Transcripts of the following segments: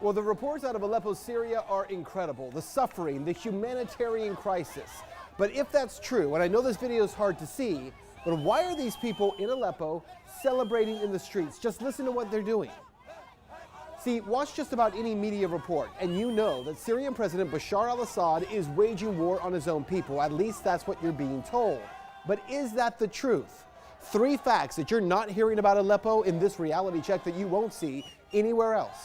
Well, the reports out of Aleppo, Syria are incredible. The suffering, the humanitarian crisis. But if that's true, and I know this video is hard to see, but why are these people in Aleppo celebrating in the streets? Just listen to what they're doing. See, watch just about any media report, and you know that Syrian President Bashar al-Assad is waging war on his own people. At least that's what you're being told. But is that the truth? 3 facts that you're not hearing about Aleppo in this reality check that you won't see anywhere else.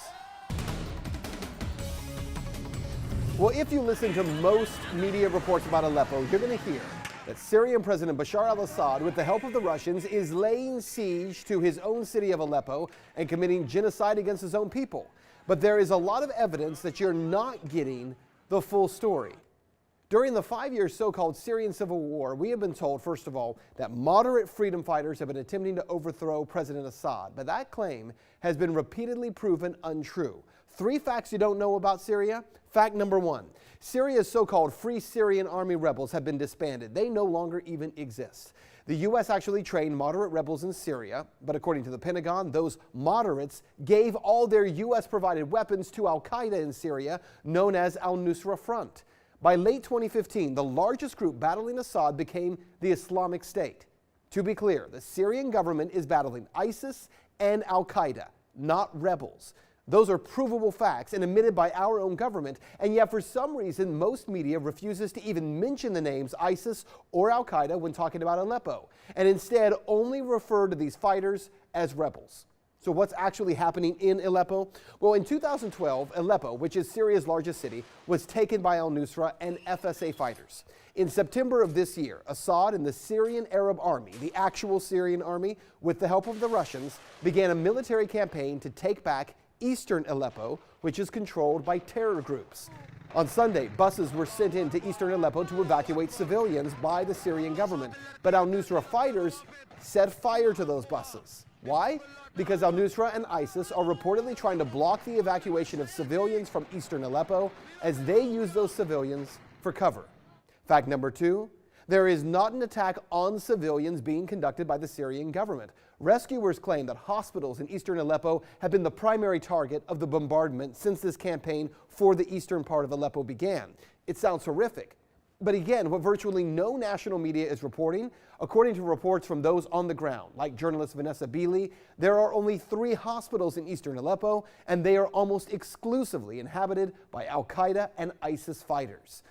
Well, if you listen to most media reports about Aleppo, you're going to hear that Syrian President Bashar al-Assad, with the help of the Russians, is laying siege to his own city of Aleppo and committing genocide against his own people. But there is a lot of evidence that you're not getting the full story. During the 5-year so-called Syrian civil war, we have been told, first of all, that moderate freedom fighters have been attempting to overthrow President Assad. But that claim has been repeatedly proven untrue. 3 facts you don't know about Syria. Fact number 1, Syria's so-called Free Syrian Army rebels have been disbanded. They no longer even exist. The U.S. actually trained moderate rebels in Syria, but according to the Pentagon, those moderates gave all their U.S.-provided weapons to al-Qaeda in Syria, known as al-Nusra Front. By late 2015, the largest group battling Assad became the Islamic State. To be clear, the Syrian government is battling ISIS and al-Qaeda, not rebels. Those are provable facts and admitted by our own government, and yet for some reason most media refuses to even mention the names ISIS or al-Qaeda when talking about Aleppo, and instead only refer to these fighters as rebels. So what's actually happening in Aleppo? Well, in 2012, Aleppo, which is Syria's largest city, was taken by al-Nusra and FSA fighters. In September of this year, Assad and the Syrian Arab Army, the actual Syrian army, with the help of the Russians, began a military campaign to take back eastern Aleppo, which is controlled by terror groups. On Sunday, buses were sent into eastern Aleppo to evacuate civilians by the Syrian government. But al-Nusra fighters set fire to those buses. Why? Because al-Nusra and ISIS are reportedly trying to block the evacuation of civilians from eastern Aleppo as they use those civilians for cover. Fact number 2, there is not an attack on civilians being conducted by the Syrian government. Rescuers claim that hospitals in eastern Aleppo have been the primary target of the bombardment since this campaign for the eastern part of Aleppo began. It sounds horrific. But again, what virtually no national media is reporting, according to reports from those on the ground, like journalist Vanessa Beeley, there are only 3 hospitals in eastern Aleppo, and they are almost exclusively inhabited by al-Qaeda and ISIS fighters.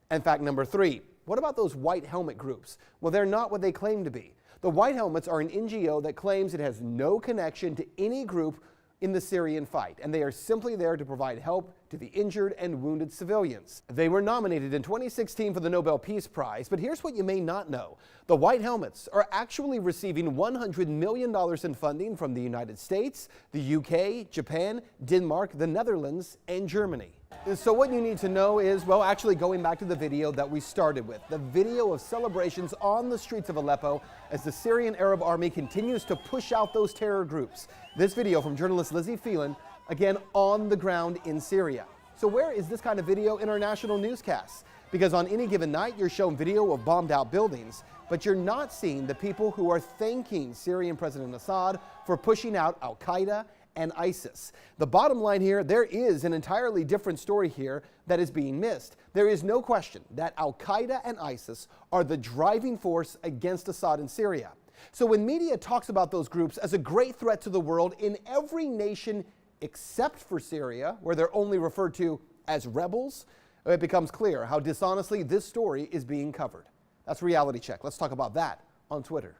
And fact number 3, what about those white helmet groups? Well, they're not what they claim to be. The White Helmets are an NGO that claims it has no connection to any group in the Syrian fight, and they are simply there to provide help to the injured and wounded civilians. They were nominated in 2016 for the Nobel Peace Prize, but here's what you may not know. The White Helmets are actually receiving $100 million in funding from the United States, the UK, Japan, Denmark, the Netherlands, and Germany. So what you need to know is, well, actually going back to the video that we started with, the video of celebrations on the streets of Aleppo as the Syrian Arab Army continues to push out those terror groups. This video from journalist Lizzie Phelan, again on the ground in Syria. So where is this kind of video in our national newscasts? Because on any given night, you're shown video of bombed out buildings, but you're not seeing the people who are thanking Syrian President Assad for pushing out al-Qaeda and ISIS. The bottom line here, there is an entirely different story here that is being missed. There is no question that al-Qaeda and ISIS are the driving force against Assad in Syria. So when media talks about those groups as a great threat to the world in every nation except for Syria, where they're only referred to as rebels, it becomes clear how dishonestly this story is being covered. That's Reality Check. Let's talk about that on Twitter.